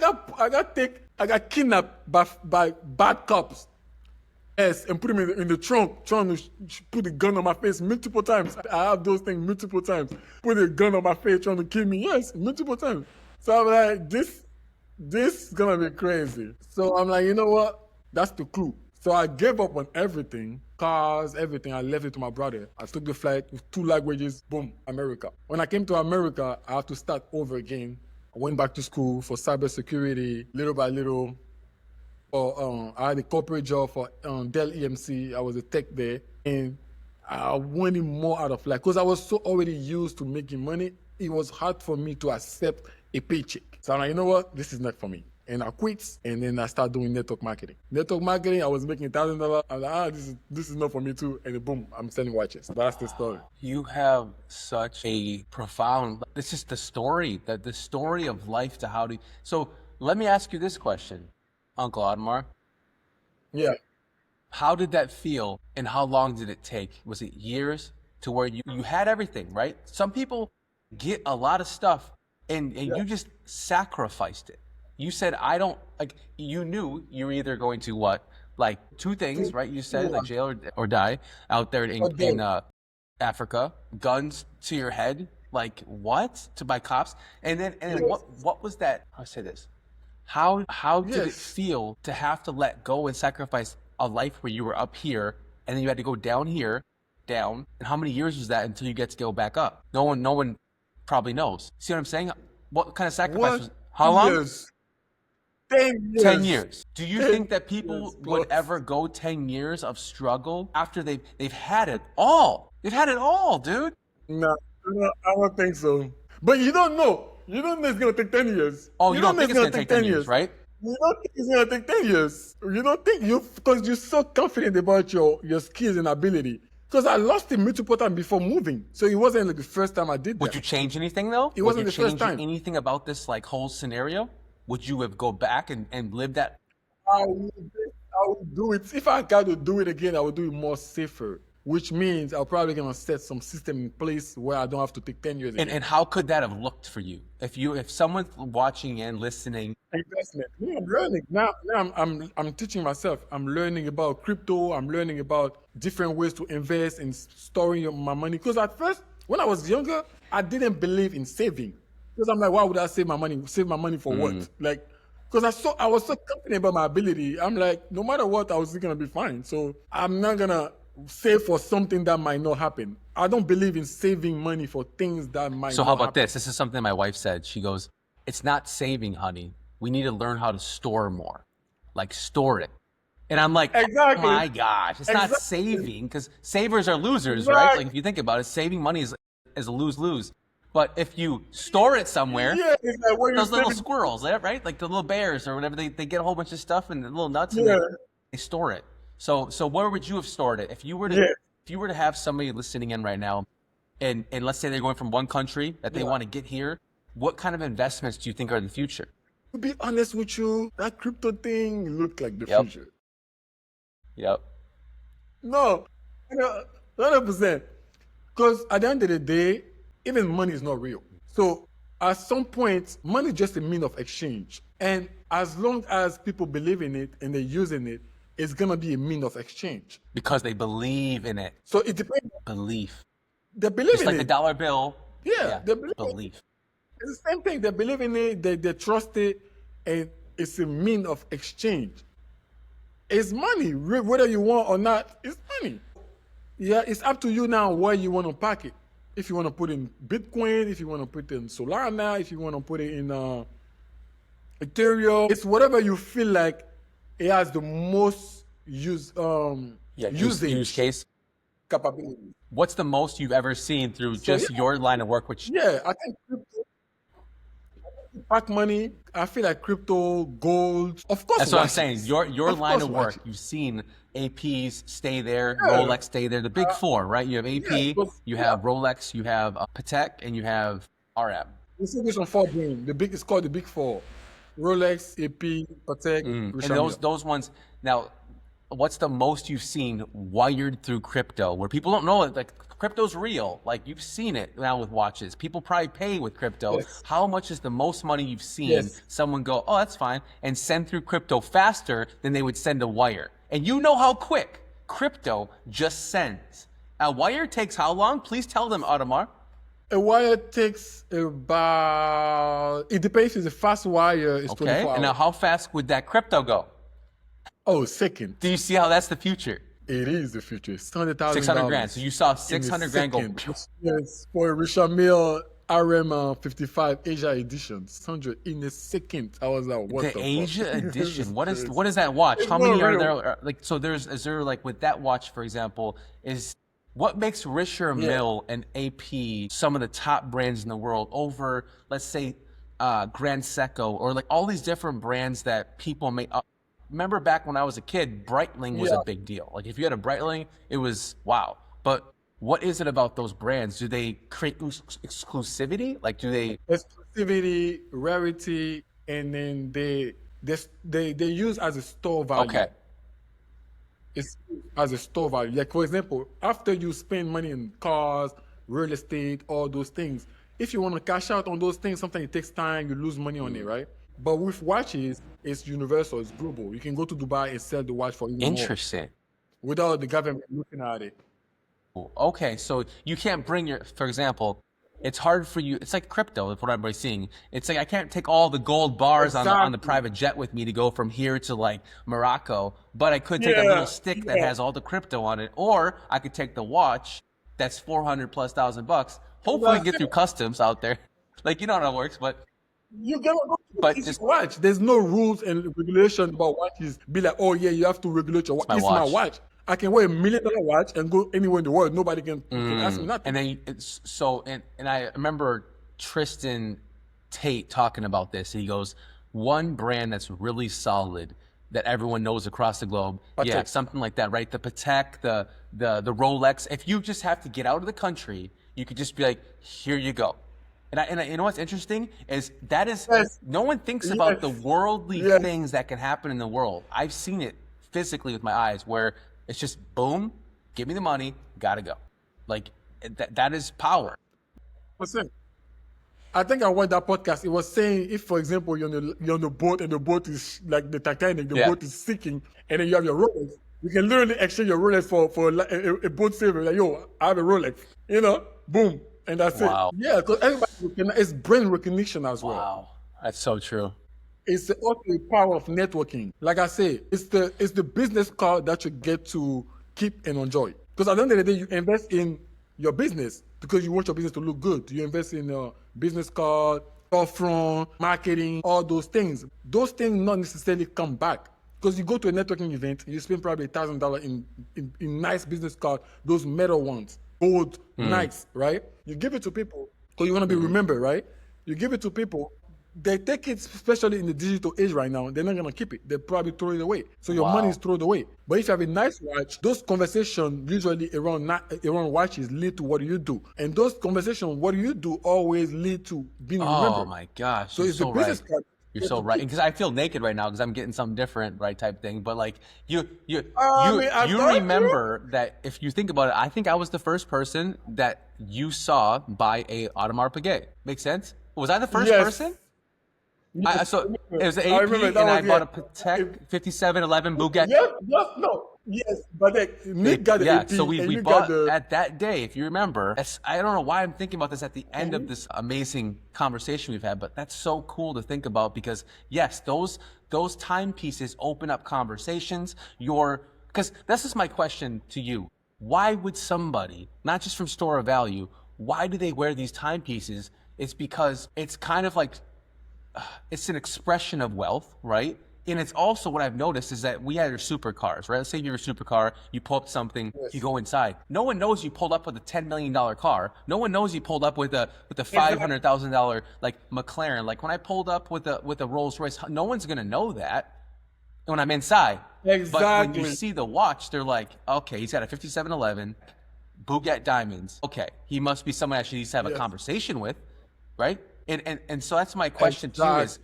got kidnapped by bad cops. Yes, and put him in the trunk, trying to put a gun on my face multiple times. I have those things multiple times. Put a gun on my face, trying to kill me. Yes, multiple times. So I'm like, this is gonna be crazy. So I'm like, you know what? That's the clue. So I gave up on everything, cars, everything. I left it to my brother. I took the flight with 2 languages. Boom, America. When I came to America, I had to start over again. I went back to school for cybersecurity, little by little. I had a corporate job for Dell EMC. I was a tech there, and I wanted more out of life because I was so already used to making money. It was hard for me to accept a paycheck. So I'm like, you know what? This is not for me. And I quit, and then I started doing network marketing. Network marketing, I was making $1,000. I was like, this is not for me too. And then boom, I'm selling watches. That's the story. You have such a profound. It's just the story of life to how to. So let me ask you this question, Uncle Audemars. Yeah. How did that feel, and how long did it take? Was it years to where you had everything, right? Some people get a lot of stuff, and you just sacrificed it. You said, I don't, like, you knew you were either going to what? Like 2 things, right? You said, like jail or die out there in Africa, guns to your head, like what? To by cops. And then what was that? How do I say this? How did it feel to have to let go and sacrifice a life where you were up here and then you had to go down here, down? And how many years was that until you get to go back up? No one probably knows. See what I'm saying? What kind of sacrifice was? How long? Years. 10 years. 10 years. Do you think that people would ever go 10 years of struggle after they've had it all? They've had it all, dude. No, I don't think so. But you don't know. You don't know it's gonna take 10 years. Oh, you don't think it's gonna take 10 years, right? You don't think it's gonna take 10 years. You don't think because you're so confident about your skills and ability. Because I lost it multiple times before moving. So it wasn't like the first time I did that. Would you change anything though? It wasn't the first time. Anything about this like whole scenario? Would you have go back and live that? I would do it. If I got to do it again, I would do it more safer. Which means I'm probably gonna set some system in place where I don't have to take 10 years. And how could that have looked for you? If someone's watching and listening, investment. Yeah, I'm learning now. I'm teaching myself. I'm learning about crypto. I'm learning about different ways to invest and storing my money. Because at first, when I was younger, I didn't believe in saving. Because I'm like, why would I save my money? Save my money for what? Like, because I was so confident about my ability. I'm like, no matter what, I was gonna be fine. So I'm not gonna save for something that might not happen. I don't believe in saving money for things that might not happen. So how about this? This is something my wife said. She goes, it's not saving, honey. We need to learn how to store more. Like store it. And I'm like, exactly. Oh my gosh, it's not saving, because savers are losers, right? Like if you think about it, saving money is a lose-lose. But if you store it somewhere, it's like those little squirrels, right? Like the little bears or whatever, they get a whole bunch of stuff and the little nuts and they store it. So where would you have stored it? If you were to have somebody listening in right now, and let's say they're going from one country that they want to get here, what kind of investments do you think are the future? To be honest with you, that crypto thing looked like the future. Yep. No, 100%. Because at the end of the day, even money is not real. So at some point, money is just a mean of exchange. And as long as people believe in it and they're using it, it's gonna be a mean of exchange. Because they believe in it. So it depends. Belief. They believe just in like it. the dollar bill. Yeah, they believe. It's the same thing. They believe in it, they trust it, and it's a mean of exchange. It's money. Whether you want or not, it's money. Yeah, it's up to you now where you want to pack it. If you want to put in Bitcoin, if you want to put it in Solana, if you want to put it in Ethereum, it's whatever you feel like it has the most Use usage case. capability. What's the most you've ever seen through So just your line of work, which yeah, I think crypto, pack money. I feel like crypto, gold, of course, that's what I'm saying. watches. Your Of line course, of work, watches. you've seen APs stay there, Yeah, Rolex stay there, the big four, right? You have yeah, AP, because, you yeah. have Rolex, you have Patek, and you have RM. We see this on four brain. It's called the big four: Rolex, AP, Patek, And Richemont. those ones now, what's the most you've seen wired through crypto where people don't know it? Like crypto's real. Like you've seen it now with watches. People probably pay with crypto. Yes, How much is the most money you've seen yes. someone go, oh, that's fine, and send through crypto faster than they would send a wire? And you know how quick crypto just sends. A wire takes how long? Please tell them, Audemars. A wire takes about. It depends. If it's a fast wire, it's Okay. 24 And now hours. how fast would that crypto go? Oh, second. Do you see how that's the future? It is the future. It's $100,000 600 grand. So you saw in a 600 grand go. second. Yes, for a Richemont RM 55 Asia edition, 600 in a second. I was like, what The the Asia fuck? edition. What It's is that watch? How not many are real. there? Like, so is there like with that watch, for example, is what makes Richard Yeah. Mille and AP some of the top brands in the world over, let's say, Grand Seiko or like all these different brands that people may. Remember back when I was a kid, Breitling was Yeah. a big deal. Like if you had a Breitling, it was wow. But what is it about those brands? Do they create exclusivity? Like do they? Exclusivity, rarity, and then they use as a store value. Okay. It's as a store value. Like for example, after you spend money in cars, real estate, all those things, if you want to cash out on those things, sometimes it takes time, you lose money on it, right? But with watches, it's universal, it's global. You can go to Dubai and sell the watch for even more Interesting. without the government looking at it. Okay, so you can't bring your, for example, it's hard for you. It's like crypto, that's what everybody's seeing. It's like I can't take all the gold bars on the Exactly. private jet with me to go from here to like Morocco, but I could take a Yeah, little stick that yeah. has all the crypto on it, or I could take the watch that's 400 plus thousand bucks. Hopefully, That's get through it. customs out there. Like you know how it works, but You cannot go to but it's just your watch. There's no rules and regulation about watches. Be like, oh yeah, you have to regulate your watch. my It's my watch. watch. I can wear $1 million watch and go anywhere in the world. Nobody can ask me nothing. And then it's so and I remember Tristan Tate talking about this. He goes, one brand that's really solid that everyone knows across the globe. Yeah, Patek. something like that, right? The Patek, the Rolex. If you just have to get out of the country, you could just be like, here you go. And you know what's interesting is that is Yes. no one thinks about the Yes. worldly Yes. things that can happen in the world. I've seen it physically with my eyes where it's just boom, give me the money, gotta go. Like that is power. Listen, I think I watched that podcast. It was saying if, for example, you're on the boat and the boat is like the Titanic, the Yeah. boat is sinking, and then you have your Rolex. You can literally exchange your Rolex for a boat saver. Like, yo, I have a Rolex. You know, boom, and that's Wow. it. Yeah, because it's brain recognition as well. Wow, that's so true. It's also the power of networking. Like I say, it's the business card that you get to keep and enjoy. Because at the end of the day, you invest in your business because you want your business to look good. You invest in a business card, storefront, marketing, all those things. Those things not necessarily come back. Because you go to a networking event, you spend probably $1,000 in nice business card, those metal ones, gold, nice, right? You give it to people because you want to be remembered, right? You give it to people, they take it, especially in the digital age right now, they're not going to keep it. They probably throw it away. So your money is thrown away. But if you have a nice watch, those conversations usually around watches lead to what do you do. And those conversations, what do you do, always lead to being Oh remembered. my gosh, So you're it's the so business right. card. You're so right. Because I feel naked right now because I'm getting something different, right? Type thing. But like you I mean, I you thought you- remember that if you think about it, I think I was the first person that you saw buy a Audemars Piguet. Make sense? Was I the first Yes. person? So it was the I AP, remember and that I was, bought a yeah. Patek 5711 Bugatti. Yes, but like, Nick got the Yeah, AP so and we you bought got the. at that day, if you remember. I don't know why I'm thinking about this at the end of this amazing conversation we've had, but that's so cool to think about because yes, those timepieces open up conversations. Because this is my question to you. Why would somebody, not just from store of value, why do they wear these timepieces? It's because it's kind of like it's an expression of wealth, right? And it's also what I've noticed is that we have your supercars, right? Let's say you're a supercar, you pull up something, you go inside. No one knows you pulled up with a $10 million car. No one knows you pulled up with a $500,000 like McLaren. Like when I pulled up with a Rolls Royce, no one's gonna know that when I'm inside. Exactly. But when you see the watch, they're like, okay, he's got a 5711, Bugatti diamonds. Okay, he must be someone I should need to have a conversation with, right? And so that's my question to you is,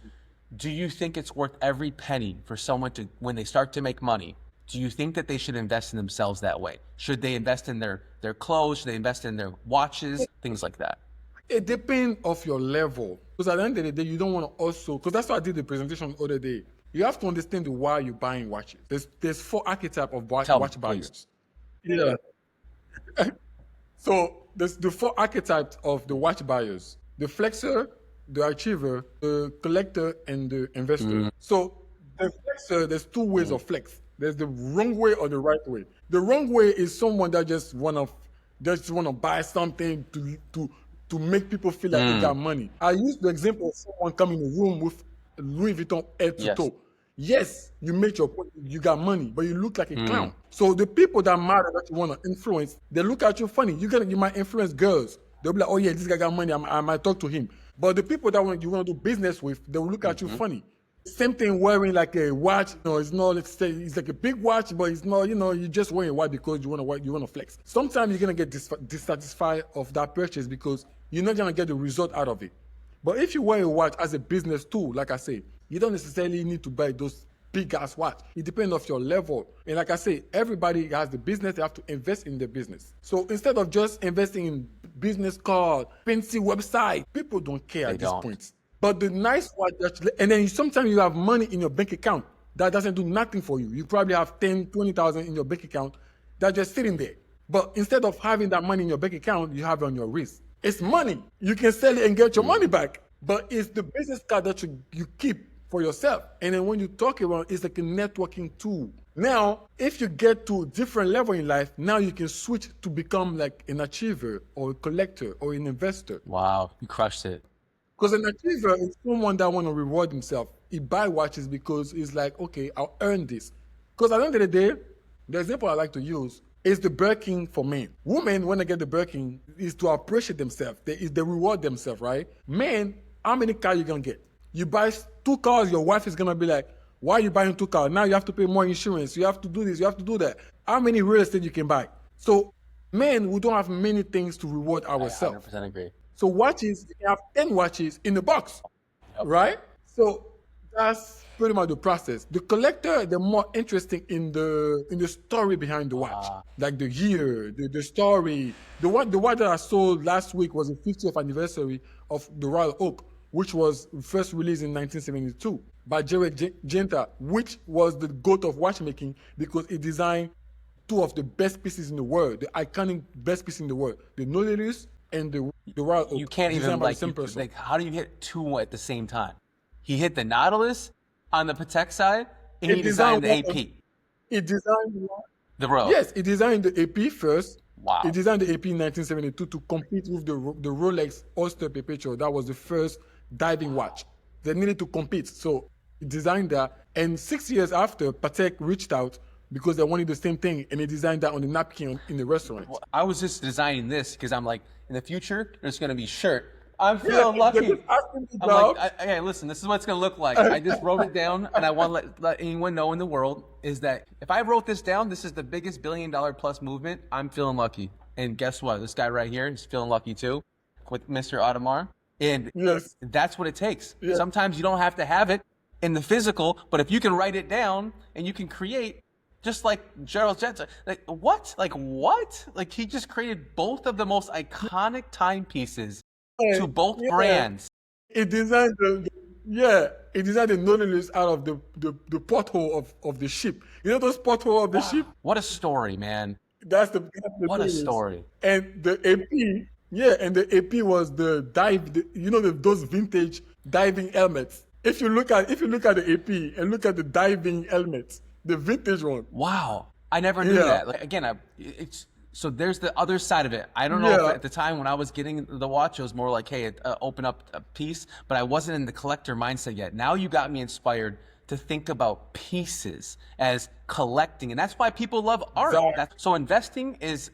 do you think it's worth every penny for someone to, when they start to make money, do you think that they should invest in themselves that way? Should they invest in their clothes? Should they invest in their watches? Things like that. It depends of your level. Because at the end of the day, you don't want to also, because that's why I did the presentation the other day. You have to understand the why you're buying watches. There's 4 archetypes of watch buyers. Yeah. So there's the 4 archetypes of the watch buyers: the flexor, the achiever, the collector, and the investor. So the flexor, there's 2 ways of flex. There's the wrong way or the right way. The wrong way is someone that just wanna buy something to make people feel like they got money. I use the example of someone coming in the room with Louis Vuitton head to toe. Yes, you made your point, you got money, but you look like a clown. So the people that matter that you want to influence, they look at you funny. You might influence girls. They'll be like, oh yeah, this guy got money, I might talk to him. But the people that you want to do business with, they will look at you funny. Same thing wearing like a watch. It's not, it's like a big watch, but it's not, you're just wearing a watch because you want to flex. Sometimes you're going to get dissatisfied of that purchase because you're not going to get the result out of it. But if you wear a watch as a business tool, like I say, you don't necessarily need to buy those big ass watch. It depends on your level. And like I say, everybody has the business, they have to invest in their business. So instead of just investing in business card, fancy website, people don't care at this point. But the nice watch, and then sometimes you have money in your bank account that doesn't do nothing for you. You probably have 10, 20,000 in your bank account that's just sitting there. But instead of having that money in your bank account, you have it on your wrist. It's money. You can sell it and get your money back. But it's the business card that you keep for yourself. And then when you talk about it's like a networking tool. Now, if you get to a different level in life, now you can switch to become like an achiever or a collector or an investor. Wow, you crushed it. Because an achiever is someone that want to reward himself. He buy watches because he's like, okay, I'll earn this. Because at the end of the day, the example I like to use is the Birkin for men. Women, when they get the Birkin, is to appreciate themselves. They reward themselves, right? Men, how many cars you gonna get? You buy 2 cars, your wife is gonna be like, why are you buying 2 cars? Now you have to pay more insurance. You have to do this, you have to do that. How many real estate you can buy? So men, we don't have many things to reward ourselves. I 100% agree. So watches, you can have 10 watches in the box, right? So that's pretty much the process. The collector, they're more interesting in the story behind the watch, like the year, the story. The watch that I sold last week was the 50th anniversary of the Royal Oak, which was first released in 1972 by Jared Genta, which was the goat of watchmaking because it designed 2 of the best pieces in the world, the iconic best pieces in the world, the Nautilus and the Royal Oak. You can't even like how do you hit 2 at the same time? He hit the Nautilus on the Patek side, and he designed the AP. He designed the Royal. Yes, he designed the AP first. Wow. He designed the AP in 1972 to compete with the Rolex Oyster Perpetual. That was the first diving watch. They needed to compete, so he designed that. And 6 years after, Patek reached out because they wanted the same thing, and he designed that on the napkin in the restaurant. Well, I was just designing this because I'm like, in the future, there's going to be shirt. I'm feeling lucky. I'm like, hey, listen, this is what it's going to look like. I just wrote it down, and I want to let anyone know in the world is that if I wrote this down, this is the biggest $1 billion plus movement. I'm feeling lucky. And guess what? This guy right here is feeling lucky too with Mr. Audemars. And that's what it takes. Yeah. Sometimes you don't have to have it in the physical, but if you can write it down and you can create, just like Gerald Jensen, like what? Like he just created both of the most iconic timepieces to both brands. He designed he designed the Nautilus out of the porthole of the ship. You know those porthole of the ship? What a story, man. That's the what a story. And the AP, and the AP was the dive. Those vintage diving helmets. If you look at the AP and look at the diving helmets, the vintage one. Wow, I never knew that. Like again, it's So there's the other side of it. I don't know if Yeah. at the time when I was getting the watch, it was more like, hey, open up a piece, but I wasn't in the collector mindset yet. Now you got me inspired to think about pieces as collecting, and that's why people love art. Exactly. So investing is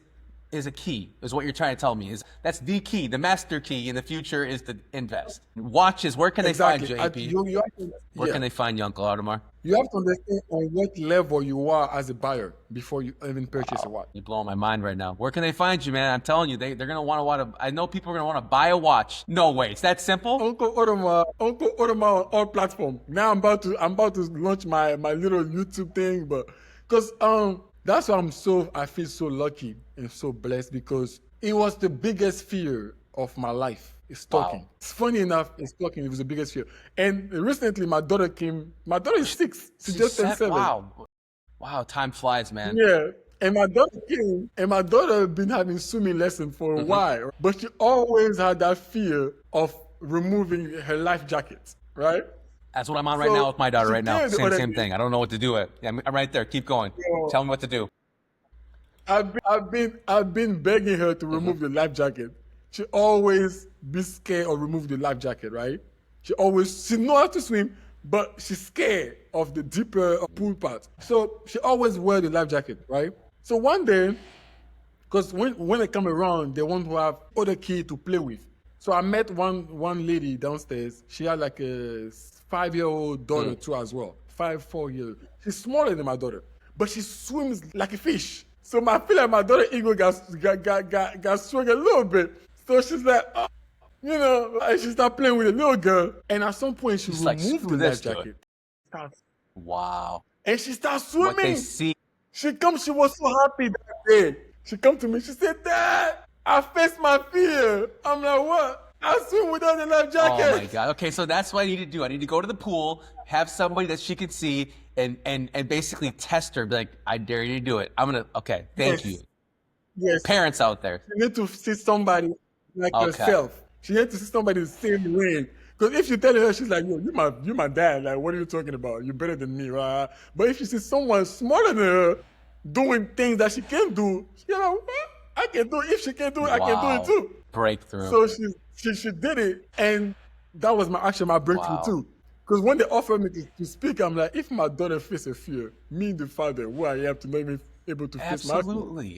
a key, is what you're trying to tell me. Is that's the key, the master key in the future is to invest. Watches, where can they find you, AP? You have to, Where yeah. can they find you, Uncle Audemars? You have to understand on what level you are as a buyer before you even purchase a watch. You're blowing my mind right now. Where can they find you, man? I'm telling you, they're gonna want to. I know people are gonna want to buy a watch. No way, it's that simple. Uncle Audemars on all platforms. Now I'm about to launch my little YouTube thing, but because that's why I feel so lucky and so blessed, because it was the biggest fear of my life. Is stalking. Wow. It's funny enough, it's stalking. It was the biggest fear. And recently, my daughter came. My daughter is 6. She just turned 7. Wow, time flies, man. Yeah. And my daughter came, and my daughter been having swimming lessons for a while, but she always had that fear of removing her life jacket, right? That's what I'm on right now with my daughter right now. Same thing. I don't know what to do with. Yeah, I'm right there. Keep going. Tell me what to do. I've been begging her to remove the life jacket. She always be scared of remove the life jacket, right? She know how to swim, but she's scared of the deeper pool part. So she always wear the life jacket, right? So one day, because when they come around, they want to have other kids to play with. So I met one lady downstairs. She had like a 5-year-old daughter too as well. 4 years. She's smaller than my daughter, but she swims like a fish. So I feel like my daughter ego got swung a little bit. So she's like, oh, and she started playing with a little girl. And at some point, she removed the life jacket. Wow. And she starts swimming. What they see. She was so happy that day. She come to me, she said, Dad, I faced my fear. I'm like, what? I swim without the life jacket. Oh my God. Okay, so that's what I need to do. I need to go to the pool, have somebody that she can see, and basically test her. Be like, I dare you to do it. Okay, thank you. Yes. Parents out there. You need to see somebody like yourself. She needs to see somebody the same way. Because if you tell her, she's like, yo, you my dad. Like, what are you talking about? You're better than me, right? But if she sees someone smarter than her doing things that she can do, I can do it. If she can do it, I can do it too. Breakthrough. So she did it, and that was my breakthrough too. Because when they offered me to speak, I'm like, if my daughter faces a fear, me the father, who I am to not even able to face my fear.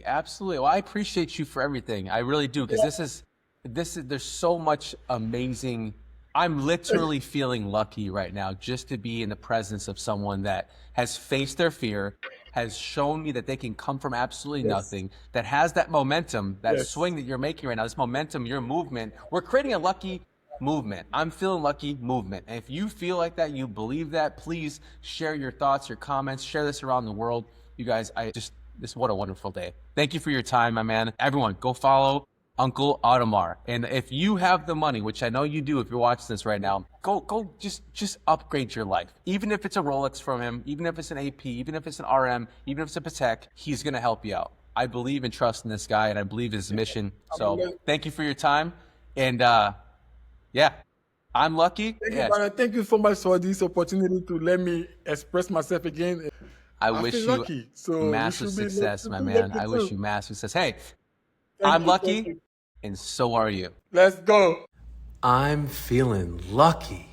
Absolutely. Well, I appreciate you for everything. I really do, because this is there's so much amazing. I'm literally feeling lucky right now just to be in the presence of someone that has faced their fear, has shown me that they can come from absolutely nothing, that has that momentum, that swing that you're making right now, this momentum, your movement. We're creating a lucky movement. I'm feeling lucky movement. And if you feel like that, you believe that, please share your thoughts, your comments, share this around the world. You guys, what a wonderful day. Thank you for your time, my man. Everyone, go follow Uncle Audemars. And if you have the money, which I know you do if you're watching this right now, go just upgrade your life. Even if it's a Rolex from him, even if it's an AP, even if it's an RM, even if it's a Patek, he's going to help you out. I believe and trust in this guy, and I believe his mission. So thank you for your time. And I'm lucky. Thank you, brother. Thank you so much for this opportunity to let me express myself again. I wish you massive success, my man. I wish you massive success. Hey, I'm lucky, and so are you. Let's go. I'm feeling lucky.